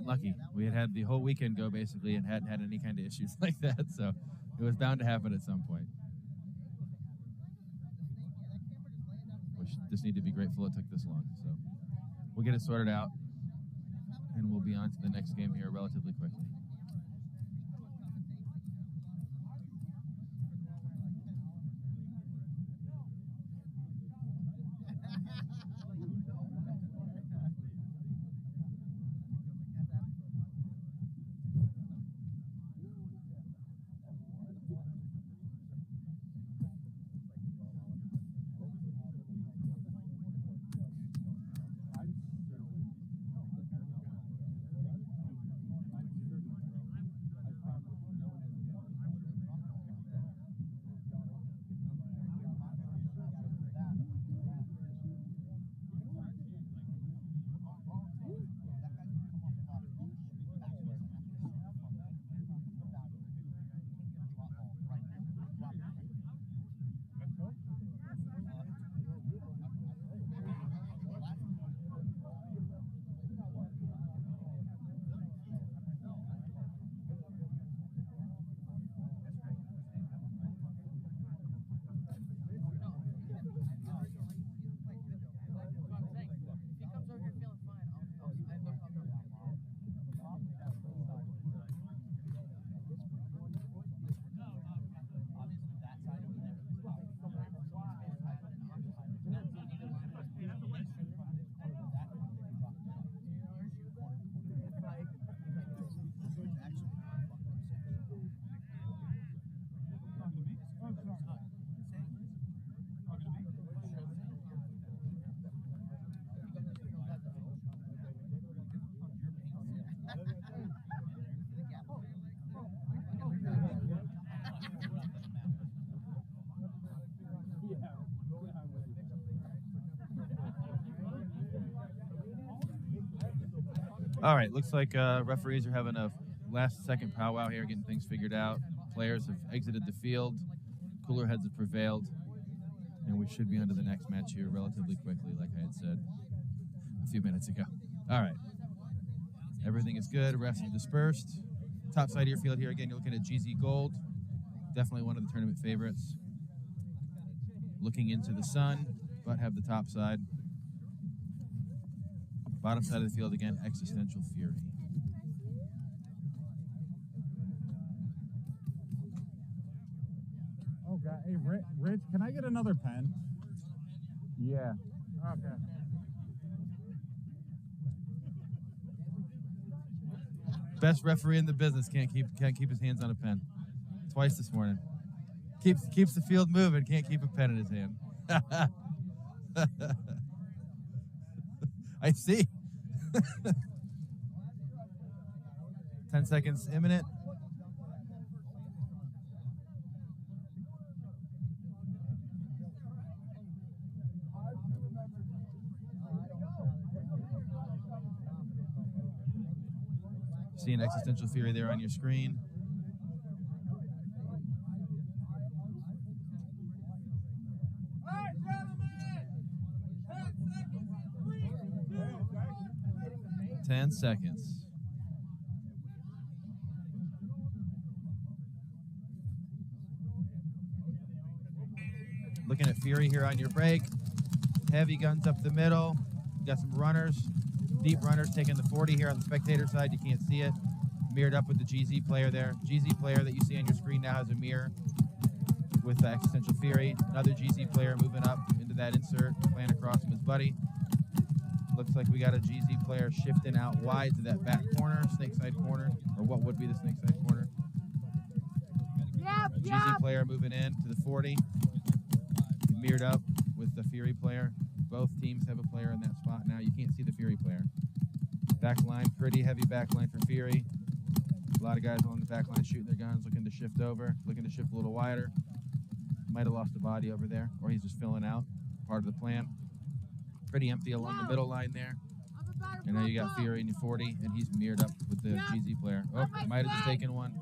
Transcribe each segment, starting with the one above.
lucky. We had the whole weekend go basically and hadn't had any kind of issues like that, so it was bound to happen at some point. We just need to be grateful it took this long. So we'll get it sorted out, and we'll be on to the next game here relatively quickly. All right, looks like referees are having a last-second powwow here, getting things figured out. Players have exited the field. Cooler heads have prevailed. And we should be on to the next match here relatively quickly, like I had said a few minutes ago. All right. Everything is good. Refs have dispersed. Top side of your field here, again, you're looking at GZ Gold. Definitely one of the tournament favorites. Looking into the sun, but have the top side. Bottom side of the field, again, Existential Fury. Oh, God. Hey, Rich, can I get another pen? Yeah. Okay. Best referee in the business can't keep his hands on a pen. Twice this morning. Keeps the field moving, can't keep a pen in his hand. I see. 10 seconds imminent. Seeing Existential Fury there on your screen. All right, gentlemen. 10 seconds. Looking at Fury here on your break. Heavy guns up the middle. Got some runners. Deep runners taking the 40 here on the spectator side. You can't see it. Mirrored up with the GZ player there. GZ player that you see on your screen now has a mirror with the Existential Fury. Another GZ player moving up into that insert, playing across from his buddy. Looks like we got a GZ player shifting out wide to that back corner, snake side corner, or what would be the snake side corner. GZ player moving in to the 40. Mirrored up with the Fury player. Both teams have a player in that spot now. You can't see the Fury player. Back line, pretty heavy back line for Fury. A lot of guys along the back line shooting their guns, looking to shift over, looking to shift a little wider. Might have lost a body over there, or he's just filling out. Part of the plan. Pretty empty along the middle line there. And now you got Fury in your 40, and he's mirrored up with the GZ player. Oh, might have just taken one.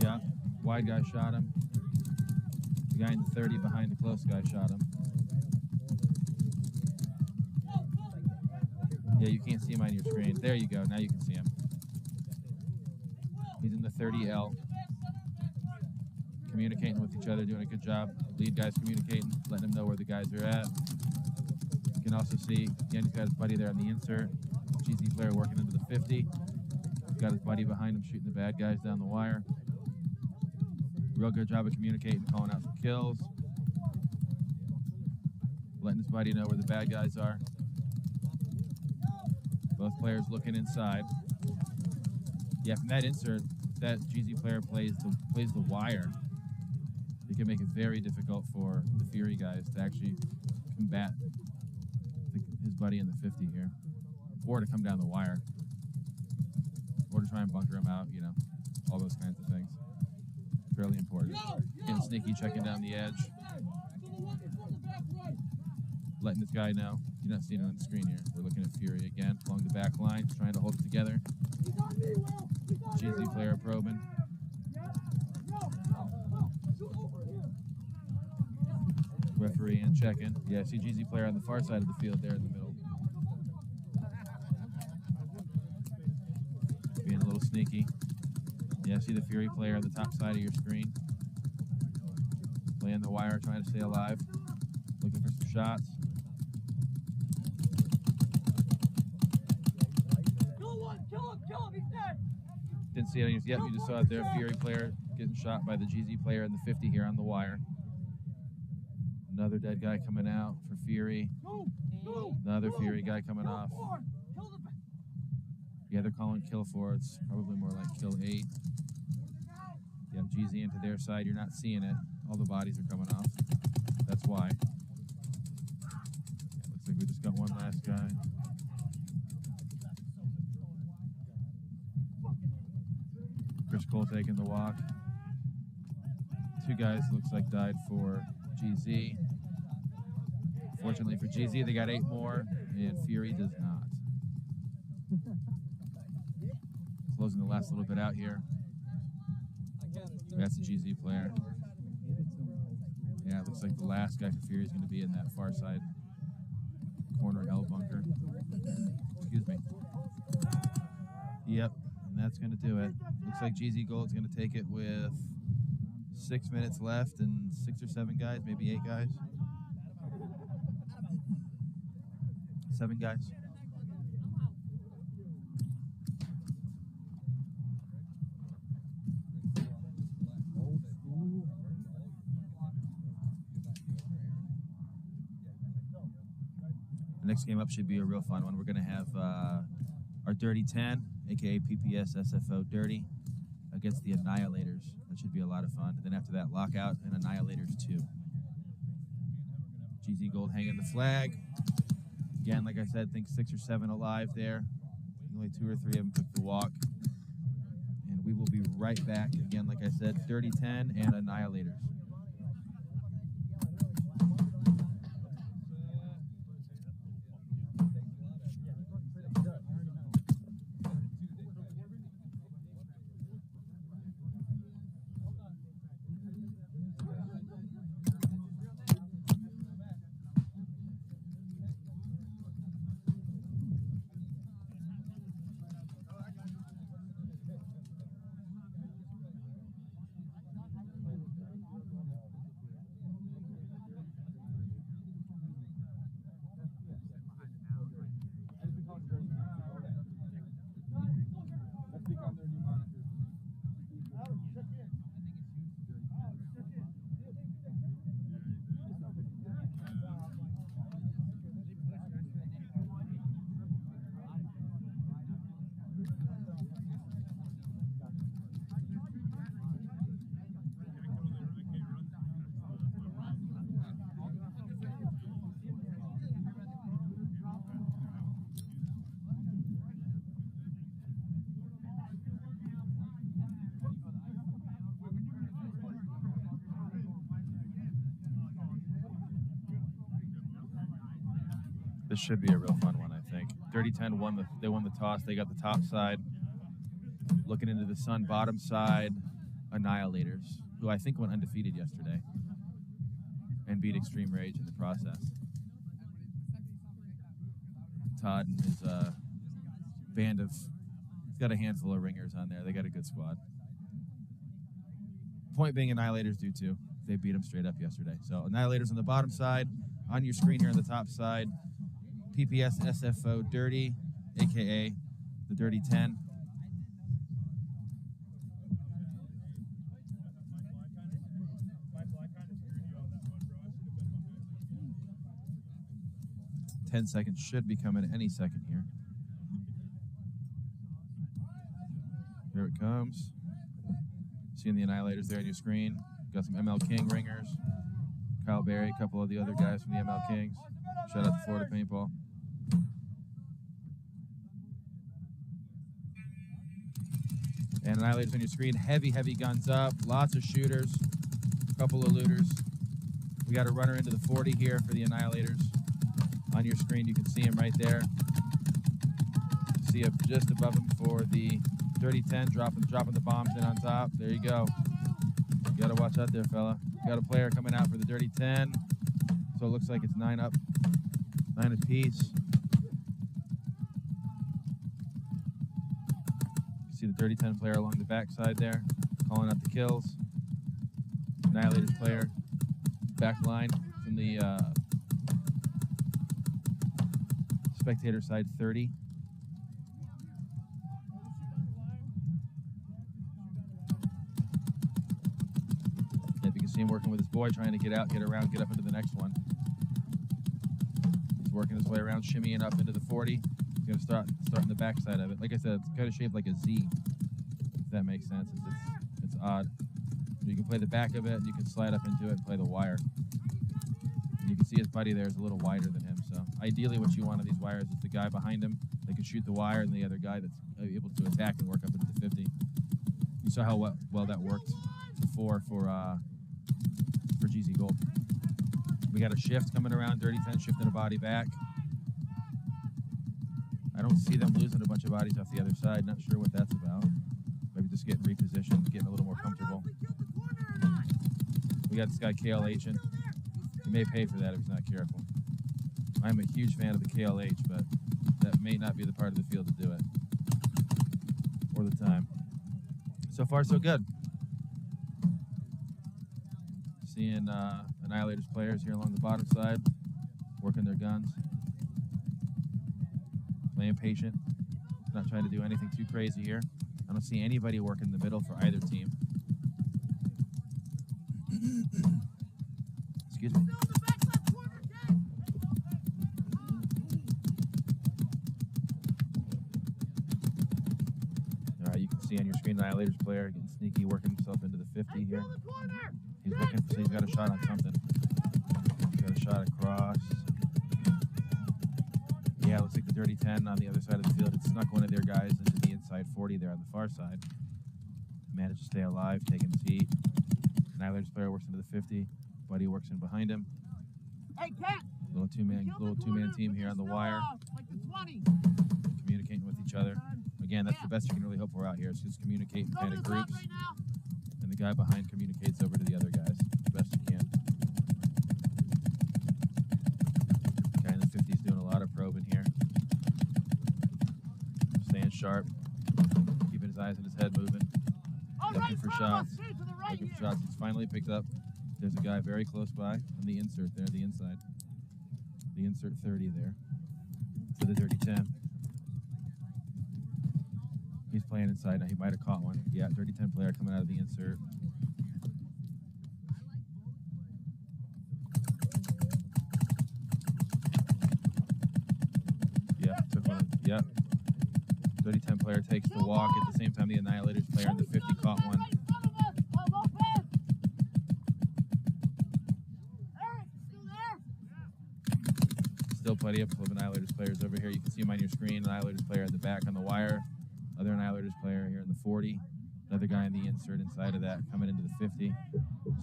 Yeah, wide guy shot him. The guy in the 30 behind the close guy shot him. Yeah, you can't see him on your screen. There you go. Now you can see him. He's in the 30L. Communicating with each other, doing a good job. Lead guy's communicating, letting him know where the guys are at. You can also see, again, he's got his buddy there on the insert. GZ player working into the 50. He's got his buddy behind him shooting the bad guys down the wire. Real good job of communicating, calling out some kills. Letting his buddy know where the bad guys are. Both players looking inside. Yeah, from that insert, that GZ player plays the wire. It can make it very difficult for the Fury guys to actually combat his buddy in the 50 here, or to come down the wire, or to try and bunker him out. You know, all those kinds of things. Fairly important. Getting sneaky, checking down the edge, letting this guy know. You're not seeing it on the screen here. We're looking at Fury again along the back line, trying to hold it together. GZ player probing. Referee and checking. Yeah, I see GZ player on the far side of the field there in the middle. Being a little sneaky. Yeah, I see the Fury player on the top side of your screen. Playing the wire, trying to stay alive. Looking for some shots. Kill him, he's dead. Didn't see it on your, yep, you just saw it there. Fury player getting shot by the GZ player in the 50 here on the wire. Another dead guy coming out for Fury. Another Fury guy coming off. Yeah, they're calling kill 4. It's probably more like kill 8. You have GZ into their side. You're not seeing it. All the bodies are coming off. That's why. Yeah, looks like we just got one last guy. Chris Cole taking the walk. 2 guys looks like died for GZ. Fortunately for GZ, they got 8 more, and Fury does not. Closing the last little bit out here. That's the GZ player. Yeah, it looks like the last guy for Fury is going to be in that far side corner L bunker. Excuse me. Yep, and that's going to do it. Looks like GZ Gold's going to take it with 6 minutes left and 6 or 7 guys, maybe 8 guys. 7 guys. The next game up should be a real fun one. We're going to have our Dirty 10, aka PPS SFO Dirty, against the Annihilators. That should be a lot of fun. And then after that, Lockout and Annihilators 2. GZ Gold hanging the flag. Again, like I said, I think 6 or 7 alive there. Only 2 or 3 of them took the walk. And we will be right back. Again, like I said, Dirty 10 and Annihilators. This should be a real fun one, I think. Dirty 10 won the toss. They got the top side. Looking into the sun, bottom side, Annihilators, who I think went undefeated yesterday and beat Xtreme Rage in the process. Todd and his band of, he's got a handful of ringers on there. They got a good squad. Point being, Annihilators do too. They beat them straight up yesterday. So Annihilators on the bottom side. On your screen here on the top side, PPS SFO Dirty, a.k.a. the Dirty 10. Ten seconds should be coming any second here. Here it comes. Seeing the Annihilators there on your screen. Got some ML King ringers. Kyle Berry, a couple of the other guys from the ML Kings. Shout out to Florida Paintball. And Annihilators on your screen. Heavy, heavy guns up. Lots of shooters. A couple of looters. We got a runner into the 40 here for the Annihilators. On your screen, you can see him right there. See up just above him for the Dirty 10, dropping the bombs in on top. There you go. You gotta watch out there, fella. Got a player coming out for the Dirty 10. So it looks like it's 9 up, 9 apiece. You see the Dirty 10 player along the backside there, calling out the kills. Annihilators player, back line from the spectator side 30. If you can see him working with his boy, trying to get out, get around, get up into the next one. He's working his way around, shimmying up into the 40. He's going to start in the backside of it. Like I said, it's kind of shaped like a Z, if that makes sense. It's odd. You can play the back of it, and you can slide up into it and play the wire. And you can see his buddy there is a little wider than him. So ideally what you want on these wires is the guy behind him that can shoot the wire, and the other guy that's able to attack and work up into the 50. You saw how well that worked before for GZ Gold. We got a shift coming around, Dirty 10 shifting a body back. I don't see them losing a bunch of bodies off the other side. Not sure what that's about. Maybe just getting repositioned, getting a little more comfortable. We got this guy KLH in. He may pay for that if he's not careful. I'm a huge fan of the KLH, but that may not be the part of the field to do it. Or the time. So far, so good. Seeing Annihilators players here along the bottom side, working their guns. Playing patient. Not trying to do anything too crazy here. I don't see anybody working in the middle for either team. Excuse me. All right, you can see on your screen the Annihilators player getting sneaky, working himself into the 50 here. He's looking for, he's got a shot on something. He's got a shot across. Yeah, it looks like the Dirty 10 on the other side of the field. It snuck one of their guys into the inside 40 there on the far side. Managed to stay alive, taking his heat. Annihilators player works into the 50. Buddy works in behind him. Hey, Cat! Little two-man team here on the wire. Like the 20. Communicating with each other. Again, that's the best you can really hope for out here. It's just communicate in kind of groups. And the guy behind communicates over to the other guys as best you can. Guy in the 50's doing a lot of probing here. Staying sharp. Keeping his eyes and his head moving. Looking for shots. Looking for shots. He's finally picked up. There's a guy very close by on the insert there, the inside. The insert 30 there for the Dirty 10. He's playing inside now. He might have caught one. Yeah, Dirty 10 player coming out of the insert. Yeah, took one. Yep. Dirty 10 player takes the walk at the same time the Annihilators player in the 50 caught one. Still plenty of Annihilators players over here. You can see them on your screen. Annihilators player at the back on the wire. Other Annihilators player here in the 40. Another guy in the insert inside of that, coming into the 50.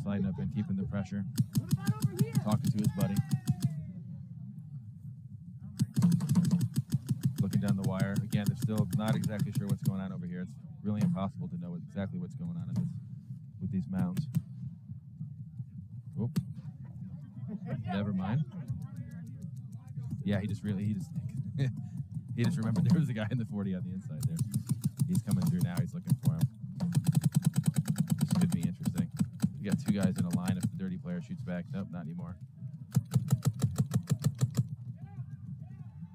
Sliding up and keeping the pressure. Talking to his buddy. Looking down the wire. Again, they're still not exactly sure what's going on over here. It's really impossible to know exactly what's going on with these mounds. Oop. Never mind. Yeah, he just He just remembered there was a guy in the 40 on the inside there. He's coming through now. He's looking for him. This could be interesting. You got two guys in a line if the dirty player shoots back. Nope, not anymore.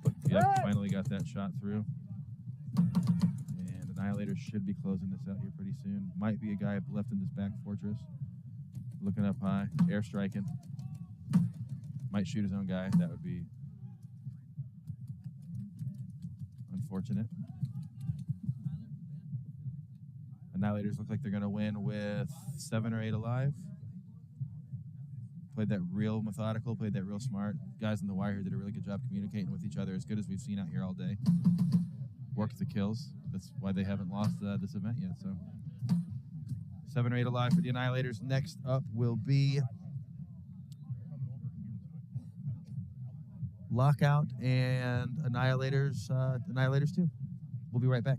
But yeah, finally got that shot through. And Annihilators should be closing this out here pretty soon. Might be a guy left in this back fortress. Looking up high, air striking. Might shoot his own guy. That would be unfortunate. Annihilators look like they're going to win with 7 or 8 alive. Played that real methodical, played that real smart. Guys in the wire here did a really good job communicating with each other, as good as we've seen out here all day. Worked the kills. That's why they haven't lost this event yet. So 7 or 8 alive for the Annihilators. Next up will be Lockout and Annihilators. Annihilators 2. We'll be right back.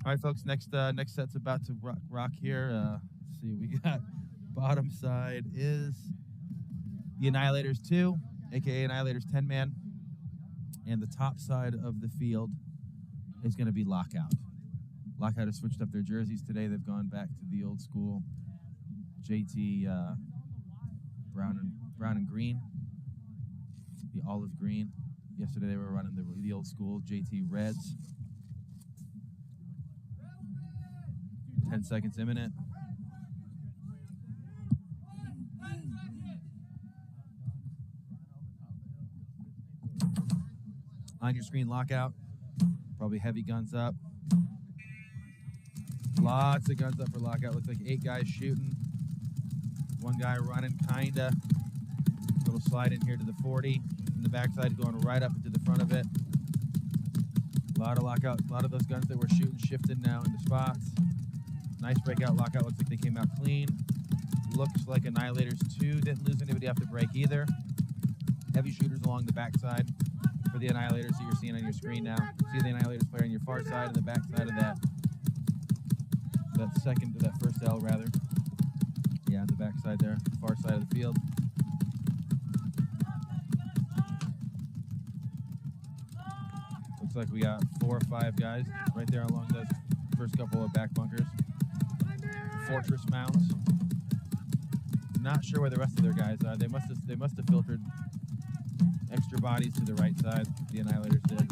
All right, folks. Next set's about to rock here. Let's see, we got bottom side is the Annihilators 2, aka Annihilators 10-man, and the top side of the field is going to be Lockout. Lockout has switched up their jerseys today. They've gone back to the old school JT brown and green, the olive green. Yesterday they were running the old school JT reds. 10 seconds imminent. On your screen, Lockout. Probably heavy guns up. Lots of guns up for Lockout. Looks like 8 guys shooting. 1 guy running, kinda. Little slide in here to the 40. From the backside, going right up into the front of it. A lot of Lockout, a lot of those guns that were shooting shifted now into spots. Nice breakout. Lockout looks like they came out clean. Looks like Annihilators 2 didn't lose anybody off the break either. Heavy shooters along the backside for the Annihilators that you're seeing on your screen now. See the Annihilators player on your far side and the back side of that second to that first L rather. Yeah, on the back side there, far side of the field. Looks like we got 4 or 5 guys right there along those first couple of back bunkers. Fortress mounds. Not sure where the rest of their guys are. They must have filtered extra bodies to the right side. The Annihilators did.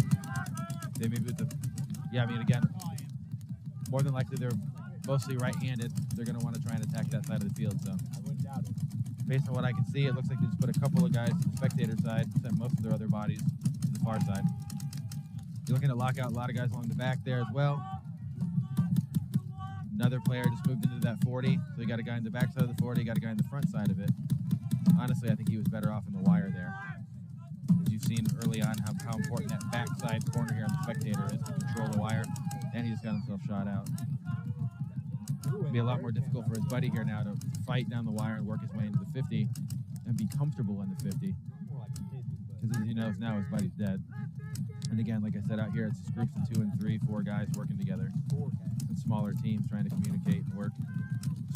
They maybe with the again, more than likely they're mostly right-handed. They're going to want to try and attack that side of the field. So I wouldn't doubt it. Based on what I can see, it looks like they just put a couple of guys to the spectator side, sent most of their other bodies to the far side. You're looking at Lockout, a lot of guys along the back there as well. Another player just moved into that 40. So you got a guy in the back side of the 40, got a guy in the front side of it. Honestly, I think he was better off in the wire there. As you've seen early on how important that backside corner here on the spectator is to control the wire. And he just got himself shot out. It'd be a lot more difficult for his buddy here now to fight down the wire and work his way into the 50 and be comfortable in the 50. Because as he knows now, his buddy's dead. And again, like I said, out here, it's groups of 2 and 3, 4 guys working together. And smaller teams trying to communicate and work,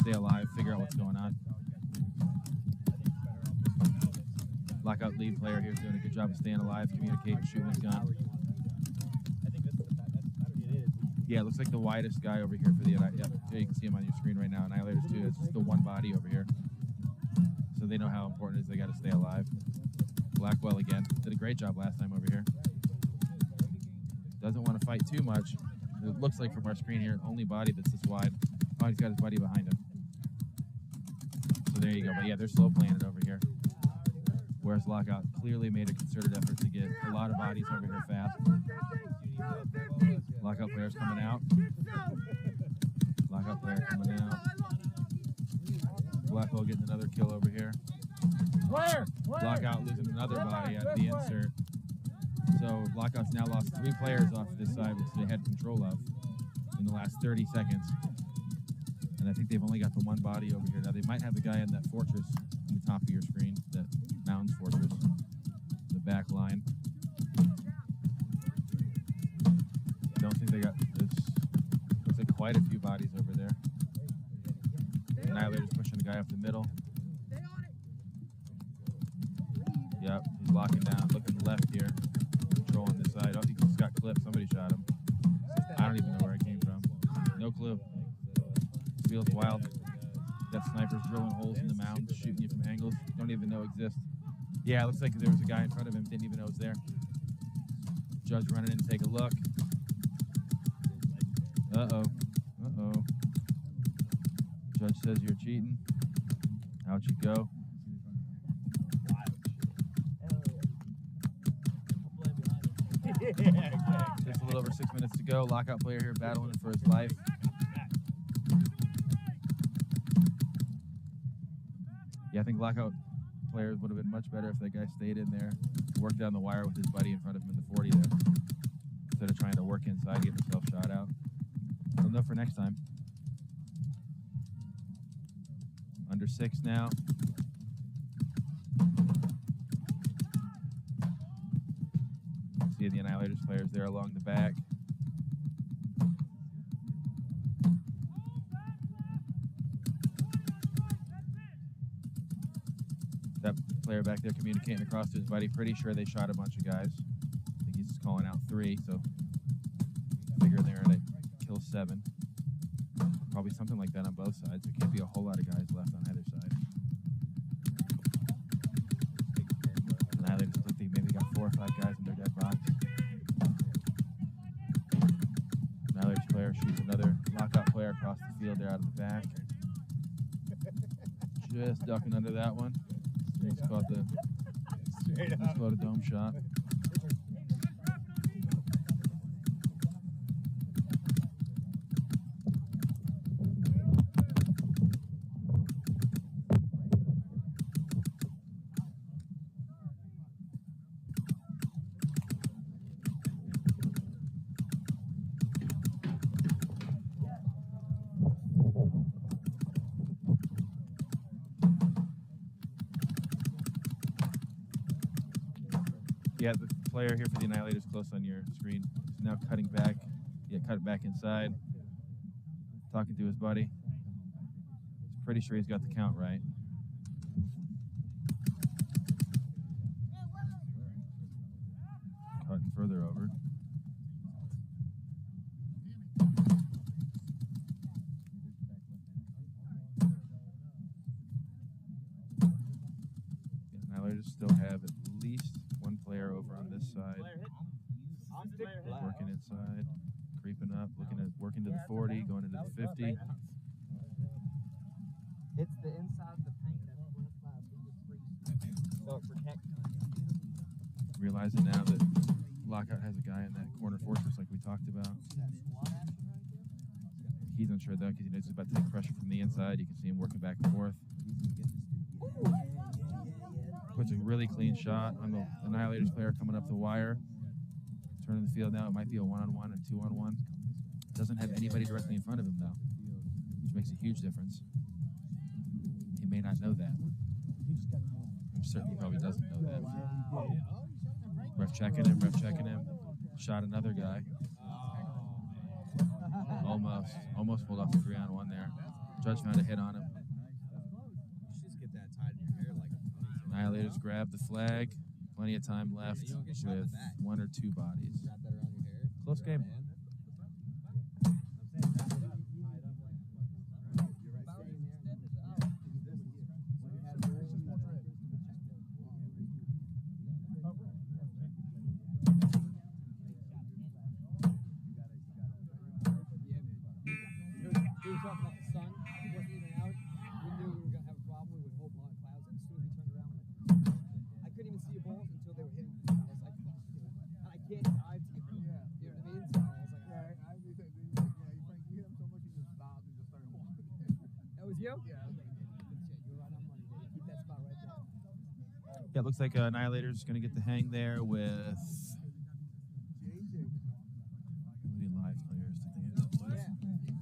stay alive, figure out what's going on. Lockout lead player here is doing a good job of staying alive, communicating, shooting his gun. Yeah, it looks like the widest guy over here for the yeah, there you can see him on your screen right now. Annihilators too. It's just the one body over here. So they know how important it is. They got to stay alive. Blackwell again did a great job last time over here. Doesn't want to fight too much. It looks like from our screen here, only body that's this wide. Oh, he's got his buddy behind him. So there you go. But yeah, they're slow playing it over here. Whereas Lockout clearly made a concerted effort to get a lot of bodies over here fast. Lockout players coming out. Lockout player coming out. Blackwell getting another kill over here. Lockout losing another body out of the insert. So Lockout's now lost 3 players off of this side, which they had control of in the last 30 seconds. And I think they've only got the one body over here. Now they might have the guy in that fortress in the top of your screen, that mountains fortress, the back line. Don't think they got this. Looks like quite a few bodies over there. Annihilator's pushing the guy up the middle. Yep, he's locking down, looking left here, controlling this side. Oh, he just got clipped. Somebody shot him. I don't even know where it came from. No clue. Feels wild. That sniper's drilling holes in the mountains, shooting you from angles you don't even know exist. Yeah, it looks like there was a guy in front of him, didn't even know it was there. Judge running in to take a look. Uh-oh. Uh-oh. Judge says you're cheating. Out you go. Just a little over 6 minutes to go. Lockout player here battling for his life. Yeah, I think Lockout players would have been much better if that guy stayed in there, worked down the wire with his buddy in front of him in the 40 there, instead of trying to work inside, get himself shot out. We'll know for next time. Under 6 now. See the Annihilators players there along the back. That player back there communicating across to his buddy. Pretty sure they shot a bunch of guys. I think he's just calling out 3, so figure they're at kill 7. Probably something like that on both sides. There can't be a whole lot of guys left on either side. Now they just look, they maybe got 4 or 5 guys in their dead box. Now there's a player shoots another Lockout player across the field there out of the back. Just ducking under that one. He's caught a dome shot. Yeah, the player here for the Annihilators close on your screen is now cutting back. Yeah, cut it back inside. Talking to his buddy. He's pretty sure he's got the count right. Cutting further over. Yeah, Annihilators still have at least one player over on this side, working inside, creeping up, working to the 40, going into the 50. It's the inside of the paint that's left by a bead of freeze, so it protects. Realizing now that Lockout has a guy in that corner fortress like we talked about. He's unsure though because he knows he's about to take pressure from the inside. You can see him working back and forth. Puts a really clean shot on the Annihilators player coming up the wire. Turning the field now. It might be a 1-on-1 and 2-on-1. Doesn't have anybody directly in front of him though, which makes a huge difference. He may not know that. I'm certain he probably doesn't know that. Ref checking him. Shot another guy. Almost pulled off a 3-on-1 there. Judge found a hit on him. You should just get that tied in your hair like a ponytail. Annihilators grab the flag. Plenty of time left with 1 or 2 bodies. Wrap that around your hair. Close game. Yeah, it looks like Annihilator's going to get the hang there with how many live players did they end up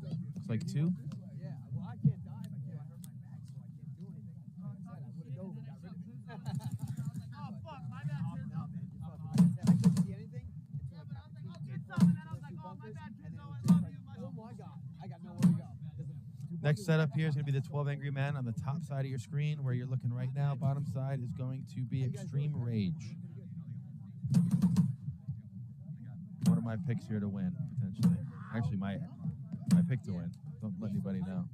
with? Looks like 2. Yeah, well, I can't dive. I hurt my back, so I can't do anything. Like I said, I would have dove and got rid of it. Oh, fuck, my bad, kid. No, man, just fucking, like I said, I couldn't see anything until I got I'll get something, and I was like, oh, my bad, kid. No, I love you. oh my God, I got nowhere to go. Next setup here is going to be the 12 Angry Men on the top side of your screen where you're looking right now. Bottom side is going to be Extreme Rage. One of my picks here to win, potentially. Actually, my pick to win. Don't let anybody know.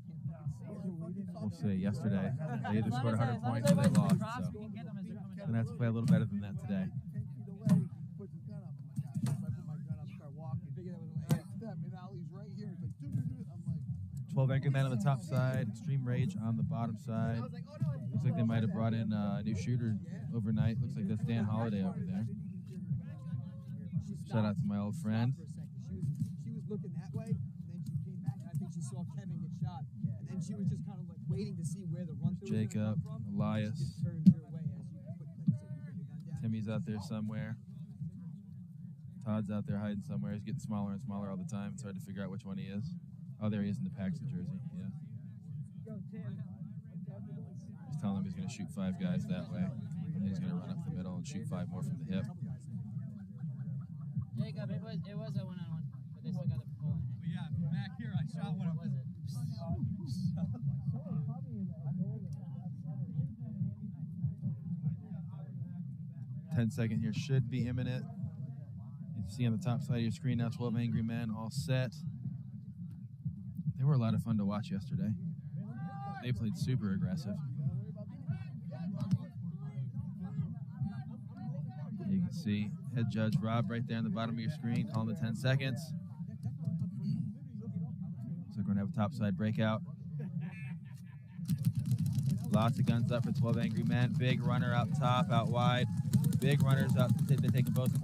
We'll see. Yesterday, they either scored 100 points or they lost. So going to have to play a little better than that today. 12 Angry Men on the top side, Extreme Rage on the bottom side. Looks like they might have brought in a new shooter overnight. Looks like that's Dan Holiday over there. Shout out to my old friend. She was looking that way, and then she came back, and I think she saw Kevin get shot. And then she was just kind of like waiting to see where the run through was Jacob, from. Elias. She just turned her way as you put, like you said, you put your gun down. Timmy's out there somewhere. Todd's out there hiding somewhere. He's getting smaller and smaller all the time. It's hard to figure out which one he is. Oh, there he is in the Paxton jersey. Yeah. He's telling him he's going to shoot 5 guys that way. And he's going to run up the middle and shoot 5 more from the hip. Jacob, it was a 1-on-1, but they still got the ball in hand. Well, yeah, back here I shot one. What was it? 10-second here should be imminent. You can see on the top side of your screen now 12 Angry Men all set. They were a lot of fun to watch yesterday. They played super aggressive. You can see head judge Rob right there on the bottom of your screen calling the 10 seconds. So we're going to have a topside breakout. Lots of guns up for 12 Angry Men. Big runner up top, out wide. Big runners up. They're taking both corners.